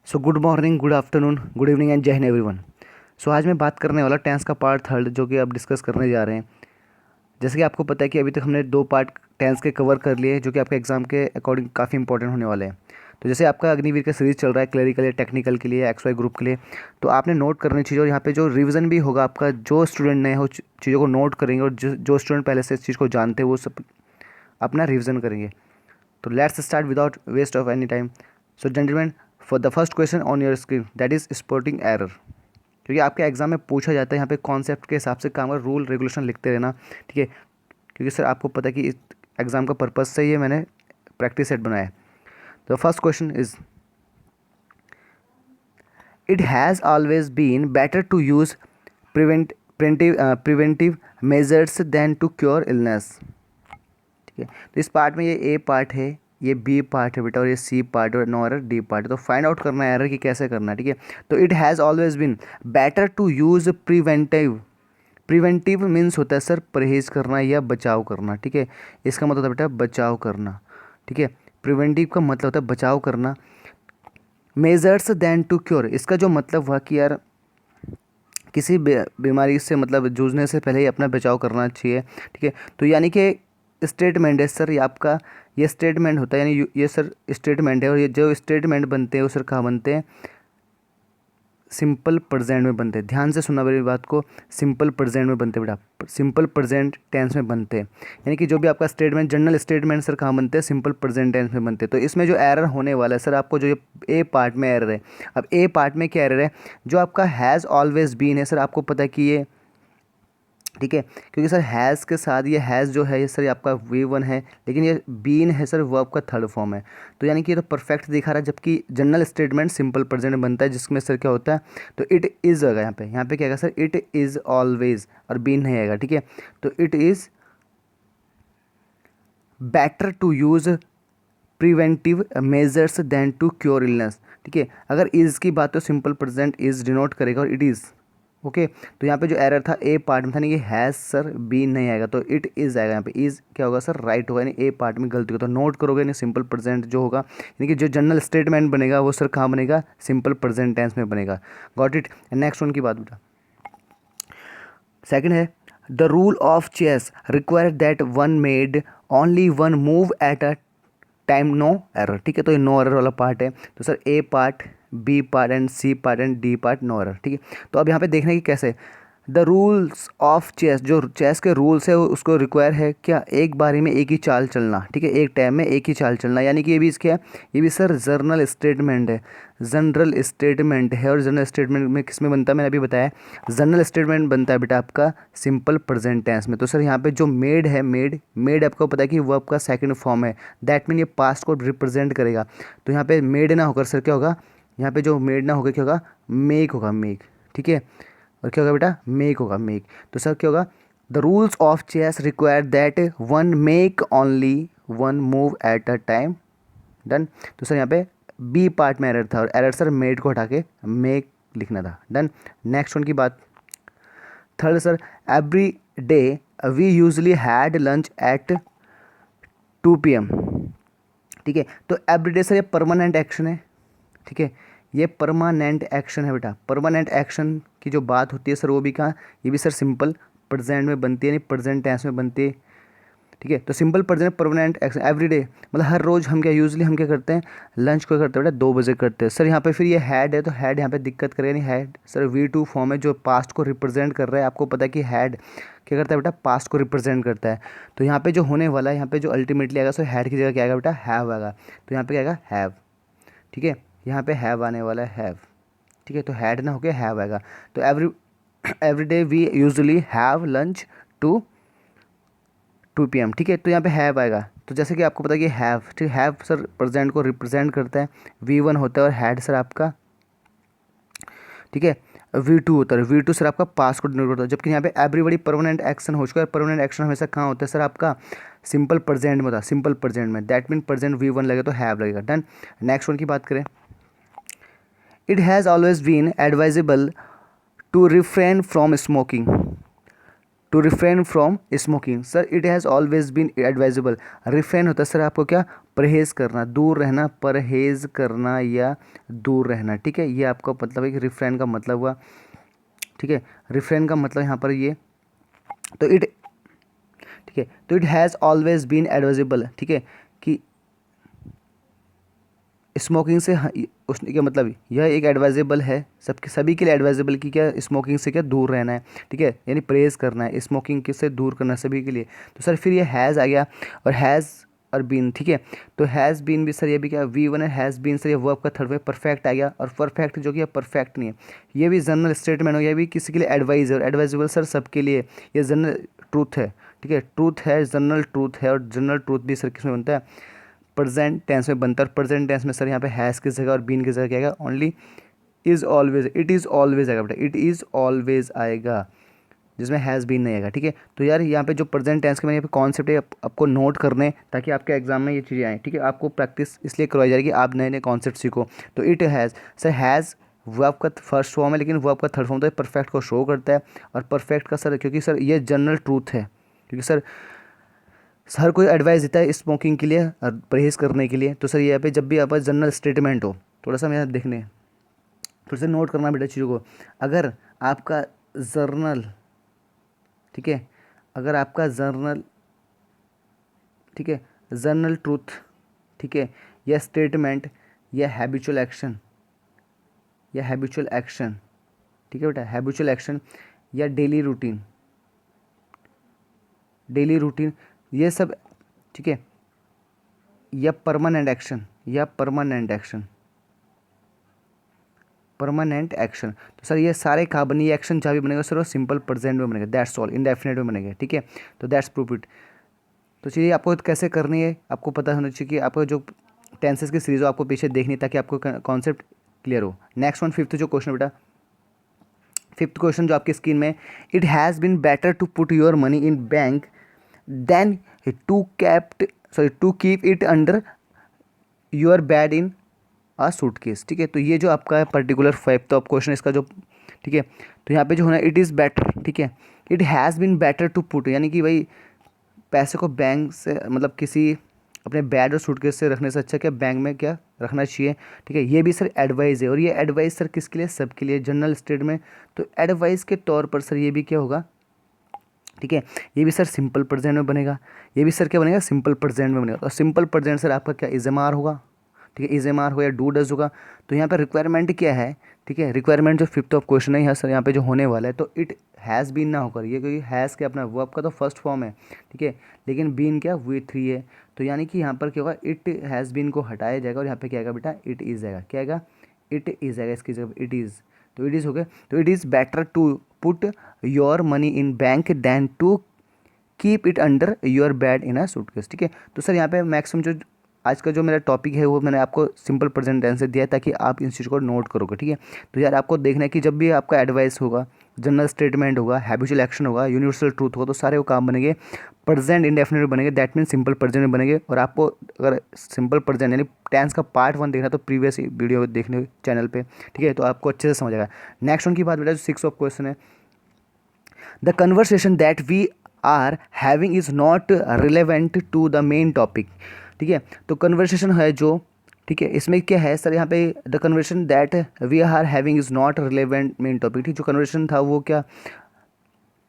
So good morning, good afternoon, good evening and जय Hind everyone. सो आज मैं बात करने वाला टेंस का पार्ट थर्ड जो कि अब डिस्कस करने जा रहे हैं। जैसे कि आपको पता है कि अभी तक हमने दो पार्ट टेंस के कवर कर लिए जो कि आपके एग्जाम के अकॉर्डिंग काफ़ी इंपॉर्टेंट होने वाले हैं। तो जैसे आपका अग्निवीर का सीरीज चल रहा है क्लरिकल या टेक्निकल के लिए, एक्स वाई ग्रुप के लिए, तो आपने नोट करनी चाहिए। और यहाँ पे जो रिवीजन भी होगा आपका, जो स्टूडेंट नए हो चीज़ों को नोट करेंगे और जो स्टूडेंट पहले से इस चीज़ को जानते हैं वो सब अपना रिवीजन करेंगे। तो let's start without waste of any time. So gentleman, for the first question on your screen that is spotting error. क्योंकि आपके एग्जाम में पूछा जाता है यहाँ पे कॉन्सेप्ट के हिसाब से काम कर, रूल रेगुलेशन लिखते रहना, ठीक है। क्योंकि सर आपको पता है कि इस एग्ज़ाम का पर्पज़ से ये मैंने प्रैक्टिस सेट बनाया है। तो first question is, it has always been better to use preventive measures than to cure illness. ठीक है, तो इस पार्ट में ये ए पार्ट है, ये बी पार्ट है बेटा, और ये सी पार्ट और नो एरर डी पार्ट है। तो फाइंड आउट करना है एरर की कैसे करना है, ठीक है। तो it has always been better to use preventive. Preventive means होता है सर परहेज़ करना या बचाव करना, ठीक है। इसका मतलब होता है बेटा बचाव करना, ठीक है। प्रिवेंटिव का मतलब होता है बचाव करना। मेजर्स देन टू क्योर, इसका जो मतलब हुआ कि यार किसी बीमारी से मतलब जूझने से पहले ही अपना बचाव करना चाहिए, ठीक है। तो यानी कि स्टेटमेंट है सर, ये आपका ये स्टेटमेंट होता है, यानी ये सर स्टेटमेंट है। और ये जो स्टेटमेंट बनते हैं वो सर कहाँ बनते हैं, सिंपल प्रेजेंट में बनते हैं। ध्यान से सुना मेरी बात को, सिंपल प्रेजेंट में बनते हैं बेटा, सिंपल प्रेजेंट टेंस में बनते हैं। यानी कि जो भी आपका स्टेटमेंट, जनरल स्टेटमेंट सर कहाँ बनते हैं, सिंपल प्रेजेंट टेंस में बनते हैं। तो इसमें जो एरर होने वाला है सर, आपको जो ए पार्ट में एरर है, अब ए पार्ट में क्या एरर है, जो आपका हैज़ ऑलवेज बीन है सर, आपको पता है कि ये, ठीक है, क्योंकि सर हैज़ के साथ ये हैज़ जो है ये सर आपका V1 है, लेकिन ये बीन है सर वो आपका थर्ड फॉर्म है। तो यानी कि ये तो परफेक्ट दिखा रहा है, जबकि जनरल स्टेटमेंट सिंपल प्रेजेंट में बनता है जिसमें सर क्या होता है, तो इट इज़ आएगा यहाँ पे क्या आएगा सर, इट इज़ ऑलवेज, और बीन नहीं आएगा, ठीक है। तो it is better to use preventive measures than to cure illness, ठीक है। अगर इज़ की बात तो सिंपल प्रेजेंट इज़ डिनोट करेगा और इट इज़, ओके। तो यहाँ पे जो एरर था ए पार्ट में था ना, ये हैज़ सर बी नहीं आएगा, तो इट इज़ आएगा। यहाँ पे इज़ क्या होगा सर, राइट होगा, यानी ए पार्ट में गलती होगा। तो नोट करोगे नहीं, सिंपल प्रेजेंट जो होगा, यानी कि जो जनरल स्टेटमेंट बनेगा वो सर कहाँ बनेगा, सिंपल प्रेजेंट टेंस में बनेगा। Got it. नेक्स्ट वन की बात बेटा, सेकंड है, the rule of chess require that one made only one move at a time no error, ठीक है। तो ये नो एरर वाला पार्ट है। तो sir A part, B part and C part and D part no error, ठीक है। तो अब यहाँ पे देखने की कैसे, द रूल्स ऑफ चेस, जो चेस के रूल्स है उसको रिक्वायर है क्या, एक बारी में एक ही चाल चलना, ठीक है, एक टाइम में एक ही चाल चलना। यानी कि ये भी इसके, ये भी सर जनरल स्टेटमेंट है, जनरल स्टेटमेंट है। और जनरल स्टेटमेंट में किस में बनता है, मैंने अभी बताया, जनरल स्टेटमेंट बनता है बेटा आपका सिंपल प्रेजेंट टेंस में। तो सर यहाँ पे जो मेड है, मेड आपको पता है कि वो आपका सेकंड फॉर्म है, दैट मीन ये पास्ट को रिप्रेजेंट करेगा। तो यहाँ पे मेड ना होकर सर क्या होगा, यहाँ पे जो मेड ना होकर क्या होगा, मेक होगा, मेक, ठीक है। और क्या होगा बेटा, मेक होगा, मेक। तो सर क्या होगा, the rules of chess require that one make only one move at a time, done. तो सर यहाँ पे बी पार्ट में एरर था, और एरर सर मेड को हटा के मेक लिखना था, डन। नेक्स्ट वन की बात, third sir, every day we usually had lunch at 2 PM, ठीक है। तो एवरीडे सर ये परमानेंट एक्शन है, ठीक है, ये परमानेंट एक्शन है बेटा। परमानेंट एक्शन की जो बात होती है सर वो भी कहाँ, ये भी सर सिंपल प्रेजेंट में बनती है, यानी प्रेजेंट टेंस में बनती है, ठीक है। तो simple present permanent action everyday, मतलब हर रोज़ हम क्या, यूजली हम क्या करते हैं, लंच को करते हैं बेटा 2 बजे करते हैं। सर यहाँ पे फिर ये हैड है, तो हैड यहाँ पे दिक्कत करेगा, नहीं हैड सर V2 फॉर्म है जो पास्ट को रिप्रेजेंट कर रहा है। आपको पता है कि हैड क्या करता है बेटा, पास्ट को रिप्रेजेंट करता है। तो यहाँ पे जो होने वाला है, यहाँ पे जो अल्टीमेटली आएगा सर हैड की जगह क्या आएगा बेटा, हैव आएगा। तो यहाँ पे क्या आएगा, हैव, ठीक है। यहाँ पे हैव आने वाला है, हैव, ठीक है। तो हैड ना होके हैव आएगा। तो every day we usually have lunch to 2 PM, ठीक है। तो यहाँ पे हैव आएगा। तो जैसे कि आपको पता है कि हैव, ठीक, हैव सर प्रेजेंट को रिप्रेजेंट करता है, V1 होता है, और हैड सर आपका, ठीक है, V2 होता है। V2 सर आपका पास्ट को डिनोट करता है। जबकि यहाँ पे एवरीबडी परमानेंट एक्शन हो चुका है। परमानेंट एक्शन हमेशा कहाँ होता है सर, आपका सिंपल प्रेजेंट में होता है, सिंपल प्रेजेंट में, दैट मीन प्रेजेंट V1 लगेगा तो हैव लगेगा, डन। नेक्स्ट वन की बात करें, it has always been advisable to refrain from smoking, to refrain from smoking, sir it has always been advisable. Refrain होता है सर आपको क्या, परहेज़ करना, दूर रहना, परहेज़ करना या दूर रहना, ठीक है। ये आपका मतलब है कि रिफ्रेन का मतलब हुआ, ठीक है। रिफ्रेन का मतलब यहाँ पर ये, तो इट, ठीक है, तो it has always been advisable, ठीक है, कि स्मोकिंग से उसने क्या मतलब, यह एक एडवाइजेबल है, सबके सभी के लिए एडवाइजेबल कि क्या स्मोकिंग से क्या दूर रहना है, ठीक है, यानी परहेज करना है, स्मोकिंग से दूर करना है सभी के लिए। तो सर फिर ये हैज़ आ गया और हैज़ और बीन, ठीक है। तो हैज़ बीन भी सर ये भी क्या V1 है, हैज़ बीन सर ये वर्ब का थर्ड में परफेक्ट आ गया, और परफेक्ट जो कि परफेक्ट नहीं है, ये भी जनरल स्टेटमेंट हो, ये भी किसी के लिए एडवाइज है, और एडवाइजेबल सर सबके लिए, ये जनरल ट्रूथ है, ठीक है, ट्रूथ है, जनरल ट्रूथ है, और जनरल ट्रूथ भी सर किसमें बनता है, प्रेजेंट टेंस में बनता है। और प्रेजेंट टेंस में सर यहाँ पे हैज़ की जगह और बीन की जगह क्या आएगा, only is always, it is always आएगा बेटा, इट इज़ ऑलवेज आएगा, जिसमें हैज़ बीन नहीं आएगा, ठीक है। तो यार यहाँ पे जो प्रेजेंट टेंस के मैंने यहाँ पे कॉन्सेप्ट है आपको नोट करने, ताकि आपके एग्जाम में ये चीज़ें आएँ, ठीक है। आपको प्रैक्टिस इसलिए करवाई जा रही है कि आप नए नए कॉन्सेप्ट सीखो। तो it has, sir has verb का फर्स्ट फॉर्म है, लेकिन वर्ब का थर्ड फॉर्म तो परफेक्ट को शो करता है, और परफेक्ट का सर क्योंकि सर ये जनरल ट्रूथ है, क्योंकि सर हर कोई एडवाइस देता है स्मोकिंग के लिए और परहेज़ करने के लिए। तो सर यहाँ पे जब भी आप जनरल स्टेटमेंट हो, थोड़ा सा मेरा देखने, थोड़ा सा नोट करना बेटा चीज़ों को। अगर आपका जर्नल, ठीक है, अगर आपका जर्नल, ठीक है, जर्नल ट्रूथ, ठीक है, या स्टेटमेंट, या हैबिचुअल एक्शन, या हैबिचुअल एक्शन, ठीक है बेटा, हैबिचुअल एक्शन, या डेली रूटीन, डेली रूटीन, ये सब, ठीक है, या परमानेंट एक्शन, या परमानेंट एक्शन, परमानेंट एक्शन। तो सर ये सारे कहाँ बनी, एक्शन जहाँ भी बनेगा सर वो सिंपल प्रेजेंट में बनेगा, दैट्स ऑल, इंडेफिनिट में बनेगा, ठीक है। तो दैट्स प्रूफ इट। तो चलिए आपको कैसे करनी है आपको पता होना चाहिए कि आपको जो टेंसेस की सीरीज हो आपको पीछे देखनी है, ताकि आपको कॉन्सेप्ट क्लियर हो। नेक्स्ट वन, फिफ्थ जो क्वेश्चन बेटा, फिफ्थ क्वेश्चन जो आपकी स्क्रीन में, it has been better to put your money in bank than to kept, sorry to keep it under your bed in a suitcase, ठीक है। तो ये जो आपका है पर्टिकुलर फिफ्थ ऑफ क्वेश्चन इसका जो, ठीक है, तो यहाँ पे जो होना इट इज़ बेटर, ठीक है, it has been better to put, यानी कि भाई पैसे को बैंक से मतलब किसी अपने बैग और सूटकेस से रखने से अच्छा क्या बैंक में क्या रखना चाहिए, ठीक है। ये भी सर एडवाइस है, और ये एडवाइस सर किसके लिए, सबके लिए, जनरल स्टेट में। तो एडवाइस के तौर पर सर ये भी क्या होगा, ठीक है, ये भी सर सिंपल प्रेजेंट में बनेगा, ये भी सर क्या बनेगा, सिंपल प्रेजेंट में बनेगा। और सिंपल प्रेजेंट सर आपका क्या इज एम आर होगा, ठीक है, इज एम आर हो या डू डज होगा। तो यहाँ पर रिक्वायरमेंट क्या है, ठीक है, रिक्वायरमेंट जो फिफ्थ ऑफ क्वेश्चन है यहाँ सर यहाँ पे जो होने वाला है, तो इट हैज़ बीन ना होकर ये, क्योंकि हैज़ क्या अपना वर्ब का तो फर्स्ट फॉर्म है, ठीक है, लेकिन बीन क्या V3 है। तो यानी कि यहाँ पर क्या होगा, इट हैज़ बीन को हटाया जाएगा और यहाँ पे क्या आएगा बेटा, इट इज़ आएगा, क्या आएगा, इट इज़ आएगा इसकी जगह इट इज़। तो इट इज़ हो गया। तो it is better to put your money in bank than to keep it under your bed in a suitcase, ठीक है। तो सर यहाँ पे मैक्सिमम जो आज का जो मेरा टॉपिक है वो मैंने आपको सिंपल प्रेजेंट टेंस से दिया है, ताकि आप इन चीज़ को नोट करोगे, ठीक है। तो यार आपको देखना है कि जब भी आपका एडवाइस होगा, जनरल स्टेटमेंट होगा, हैबिचुअल एक्शन होगा, यूनिवर्सल ट्रूथ होगा, तो सारे वो काम बनेंगे प्रेजेंट इंडेफिनिट बनेंगे, दैट मीन सिंपल प्रेजेंट में बनेंगे। और आपको अगर सिंपल प्रेजेंट यानी टेंस का पार्ट 1 देखना तो प्रीवियस वीडियो देखने चैनल पे, ठीक है, तो आपको अच्छे से समझ आएगा। नेक्स्ट उनकी बात बेटा जो 6 ऑफ क्वेश्चन है, the conversation that we are having is not relevant to the main topic, ठीक है। तो कन्वर्सेशन है जो, ठीक है, इसमें क्या है सर यहाँ पे, the conversation that we are having is not relevant main topic, ठीक, जो कन्वर्सेशन था वो क्या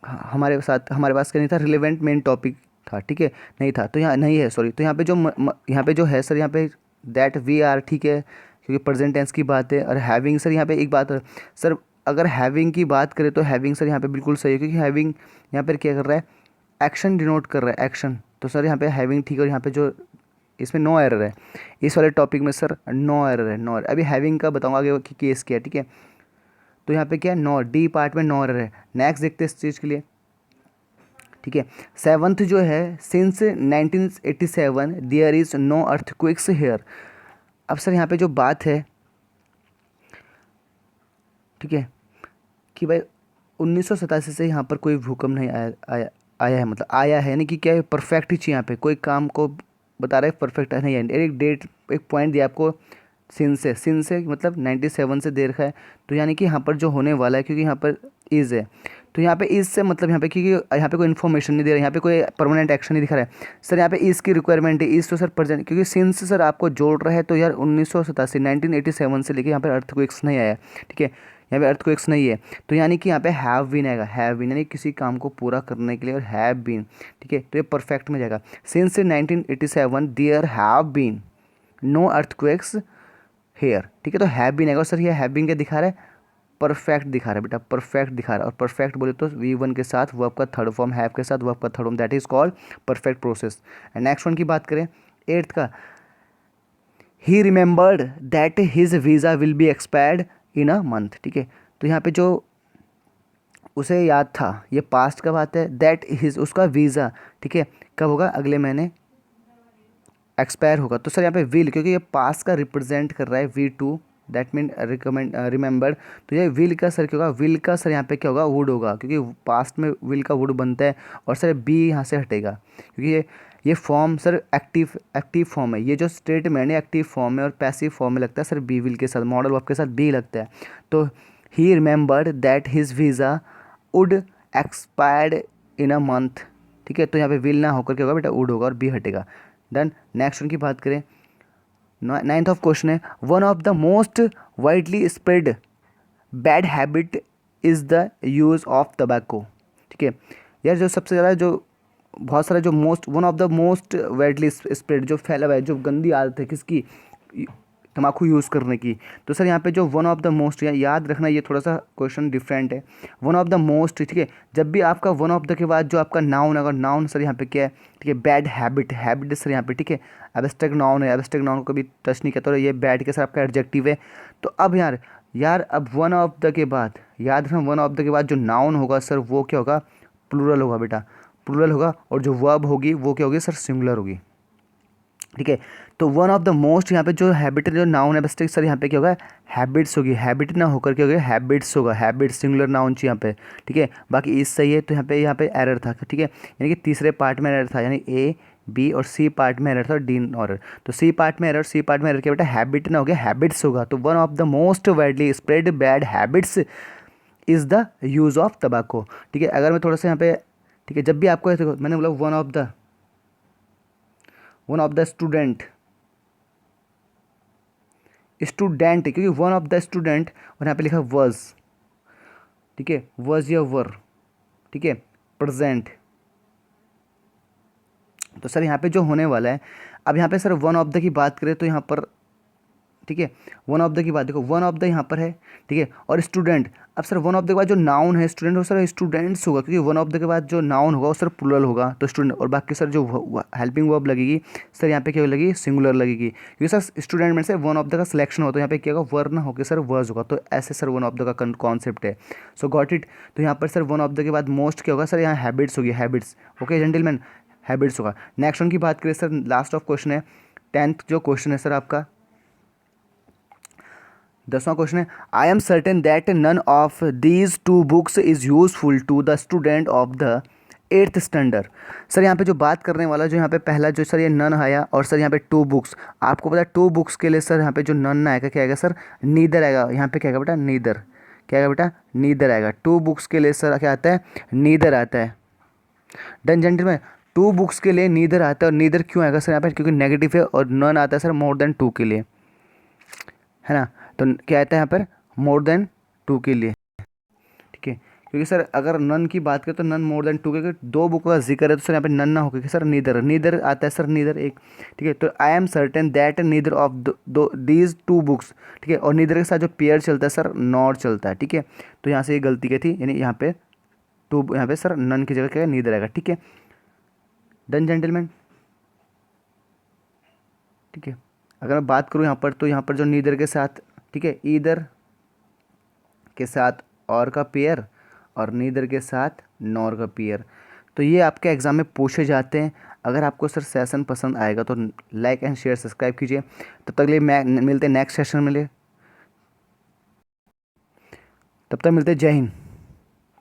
हमारे साथ हमारे पास क्या नहीं था, रिलेवेंट मेन टॉपिक था, ठीक है, नहीं था, तो यहाँ नहीं है, सॉरी। तो यहाँ पे जो यहाँ पे जो है सर यहाँ पे दैट वी आर, ठीक है, क्योंकि प्रेजेंट टेंस की बात है। और हैविंग सर यहाँ पे एक बात है सर, अगर हैविंग की बात करें तो हैविंग सर यहाँ पे बिल्कुल सही है, क्योंकि हैविंग यहाँ पर क्या कर रहा है, एक्शन डिनोट कर रहा है, एक्शन। तो सर यहाँ पे हैविंग ठीक है, और यहाँ पे जो इसमें नो एरर है, इस वाले टॉपिक में सर नो एरर है, नो एरर। अभी हैविंग का बताऊंगा आगे कि केस क्या है, ठीक है। तो यहाँ पे क्या है, नो, डी पार्ट में नो एरर है। नेक्स्ट देखते हैं इस चीज़ के लिए, ठीक है। सेवन्थ जो है, since 1987 there is no earthquakes here. अब सर यहाँ पे जो बात है, ठीक है, कि भाई 1987 से यहाँ पर कोई भूकंप नहीं आया है, मतलब आया है, यानी कि क्या है, परफेक्ट ही चाहिए, यहाँ पे कोई काम को बता रहा है परफेक्ट नहीं है। एक डेट, एक पॉइंट दिया आपको, सिन से मतलब 97 से दे रखा है, तो यानी कि यहाँ पर जो होने वाला है, क्योंकि यहाँ पर इज़ है, तो यहाँ पे इज से मतलब यहाँ पे क्योंकि यहाँ पे कोई इन्फॉर्मेशन नहीं दे रहा है, यहाँ पे कोई परमानेंट एक्शन नहीं दिखा रहा है सर। यहाँ पे इज की रिक्वायरमेंट है, इज तो सर प्रेजेंट, क्योंकि सिंस सर आपको जोड़ रहा है तो यार 1987 से लेके यहाँ पे अर्थक्वेक्स नहीं आया, ठीक है, यहाँ पे अर्थक्वेक्स नहीं है, तो यानी कि यहाँ पे हैव बीन आएगा, हैव बीन यानी किसी काम को पूरा करने के लिए, और हैव बीन, ठीक है, तो ये परफेक्ट में जाएगा। Since 1987 there have been no earthquakes here, ठीक है, तो हैव बीन आएगा। सर ये हैव बीन क्या दिखा रहा है, परफेक्ट दिखा रहा है बेटा, परफेक्ट दिखा रहा है, और परफेक्ट बोले तो V1 के साथ वर्ब का थर्ड फॉर्म, हैव के साथ वर्ब का third form, that is called perfect process. And next one की बात करें 8th का, ही remembered that his visa will be expired in a month, ठीक है, तो यहाँ पे जो उसे याद था, ये पास्ट का बात है, दैट हिज उसका वीज़ा, ठीक है, कब होगा, अगले महीने एक्सपायर होगा। तो सर यहाँ पे विल, क्योंकि ये पास्ट का रिप्रेजेंट कर रहा है V2, दैट मीन रिमेंबर्ड, तो ये विल का सर क्या होगा, विल का सर यहाँ पे क्या होगा, वुड होगा, क्योंकि पास्ट में विल का वुड बनता है, और सर बी यहाँ से हटेगा, क्योंकि ये फॉर्म सर एक्टिव फॉर्म है, ये जो स्टेटमेंट है एक्टिव फॉर्म है और पैसिव फॉर्म में लगता है सर बी विल के साथ, मॉडल वर्ब के साथ बी लगता है। तो ही remembered that his visa would expired in a month, ठीक है, तो यहाँ पे विल ना होकर क्या होगा बेटा, वुड होगा और बी हटेगा। डन। नेक्स्ट उनकी बात करें, 9th ऑफ क्वेश्चन है, one of the most widely spread bad habit is the use of tobacco, ठीक है, यार जो सबसे ज़्यादा जो बहुत सारा जो one of the most widely spread जो फैला हुआ है, जो गंदी आदत है किसकी, तम्बाकू यूज़ करने की, तो सर यहाँ पे जो वन ऑफ द मोस्ट, याद रखना ये थोड़ा सा क्वेश्चन डिफरेंट है, वन ऑफ द मोस्ट, ठीक है, जब भी आपका वन ऑफ द के बाद जो आपका नाउन अगर नाउन सर यहाँ पे क्या है, ठीक है, बैड हैबिट, हैबिट सर यहाँ पे, ठीक है, एब्स्ट्रैक्ट नाउन है, एब्स्ट्रैक्ट नाउन को कभी टच नहीं करता, और ये बैड के सर आपका एडजेक्टिव है। तो अब यार अब वन ऑफ द के बाद याद रखना, वन ऑफ द के बाद जो नाउन होगा सर वो क्या होगा, प्लूरल होगा बेटा, प्लूरल होगा, और जो वर्ब होगी वो क्या होगी सर, सिंगुलर होगी, ठीक है। तो वन ऑफ द मोस्ट यहाँ पे जो हैबिट जो नाउन है सर यहाँ पे क्या होगा, हैबिट्स होगी, हैबिट ना होकर क्या होगा, हैबिट्स होगा, हैबिट सिंगुलर नाउन चाहिए यहाँ पे, ठीक है, बाकी इस सही है, तो यहाँ पे एरर था, ठीक है, यानी कि तीसरे पार्ट में एरर था, यानी A B और C पार्ट में एरर था, D एरर, तो C पार्ट में एरर क्या बेटा, हैबिट ना हो गया, हैबिट्स होगा। तो one of the most widely spread bad habits is the use of tobacco, ठीक है। अगर मैं थोड़ा सा यहाँ पे, ठीक है, जब भी आपको ऐसे मैंने बोला वन ऑफ द स्टूडेंट, क्योंकि वन ऑफ द स्टूडेंट और यहाँ पे लिखा वॉज, ठीक है, वॉज या वर, ठीक है, प्रेजेंट, तो सर यहाँ पे जो होने वाला है, अब यहाँ पे sir one of the key बात करें तो यहाँ पर, ठीक है, वन ऑफ द की बात देखो, वन ऑफ द यहाँ पर है, ठीक है, और स्टूडेंट, अब सर वन ऑफ द के बाद जो नाउन है स्टूडेंट, वो सर स्टूडेंट्स होगा, क्योंकि वन ऑफ द के बाद जो नाउन होगा वो सर प्लूरल होगा, तो स्टूडेंट, और बाकी सर जो हेल्पिंग वर्ब लगेगी सर यहाँ पे क्या लगेगी, सिंगुलर लगेगी, क्योंकि सर स्टूडेंट में से वन ऑफ द का सिलेक्शन होता है, यहाँ पे क्या होगा, वर ना होकर सर वर्ज होगा, तो ऐसे सर वन ऑफ द का कॉन्सेप्ट है। सो गॉट इट। तो यहाँ पर सर वन ऑफ द के बाद मोस्ट क्या होगा सर, यहाँ हैबिट्स होगी, हैबिट्स, ओके जेंटलमैन, हैबिट्स होगा। नेक्स्ट वन की बात करें सर, लास्ट ऑफ क्वेश्चन है, 10th जो क्वेश्चन है सर आपका 10वां क्वेश्चन है, I am certain that none of these two books is useful to the student of the 8th standard. Sir यहाँ पे जो बात करने वाला जो यहाँ पे पहला जो सर ये नन आया, और सर यहाँ पे 2 बुक्स, आपको पता है 2 बुक्स के लिए सर यहाँ पे जो नन आएगा क्या आएगा सर, नीदर आएगा, यहाँ पे क्या आएगा बेटा, नीदर, क्या आएगा बेटा, नीदर आएगा। 2 बुक्स के लिए सर क्या आता है, नीदर आता है। डन जेंटलमैन, 2 बुक्स के लिए नीदर आता है, और नीदर क्यों आएगा सर यहाँ पे, क्योंकि नेगेटिव है, और नन आता है सर मोर देन 2 के लिए, है ना, तो क्या आता है यहाँ पर, मोर देन 2 के लिए, ठीक है, क्योंकि सर अगर नन की बात करें तो नन मोर देन 2 के, 2 बुक का जिक्र है तो सर यहाँ पे नन ना होकर सर नीदर आता है सर, नीदर एक, ठीक है। तो आई am certain that neither of these 2 books, ठीक है, और नीदर के साथ जो पेयर चलता है सर नॉट चलता है, ठीक है, तो यहाँ से ये गलती की थी, यानी यहाँ पे 2, यहाँ पे सर नन की जगह क्या नीदर आएगा, ठीक है। डन जेंटलमैन, ठीक है। अगर मैं बात करूँ यहाँ पर, तो यहाँ पर जो नीदर के साथ, ठीक है, ईदर के साथ और का पेयर, और नीदर के साथ नॉर का पेयर, तो ये आपके एग्ज़ाम में पूछे जाते हैं। अगर आपको सर सेशन पसंद आएगा तो लाइक एंड शेयर सब्सक्राइब कीजिए। तब तक लिए मिलते हैं नेक्स्ट सेशन में, तब तक मिलते हैं, जय हिंद।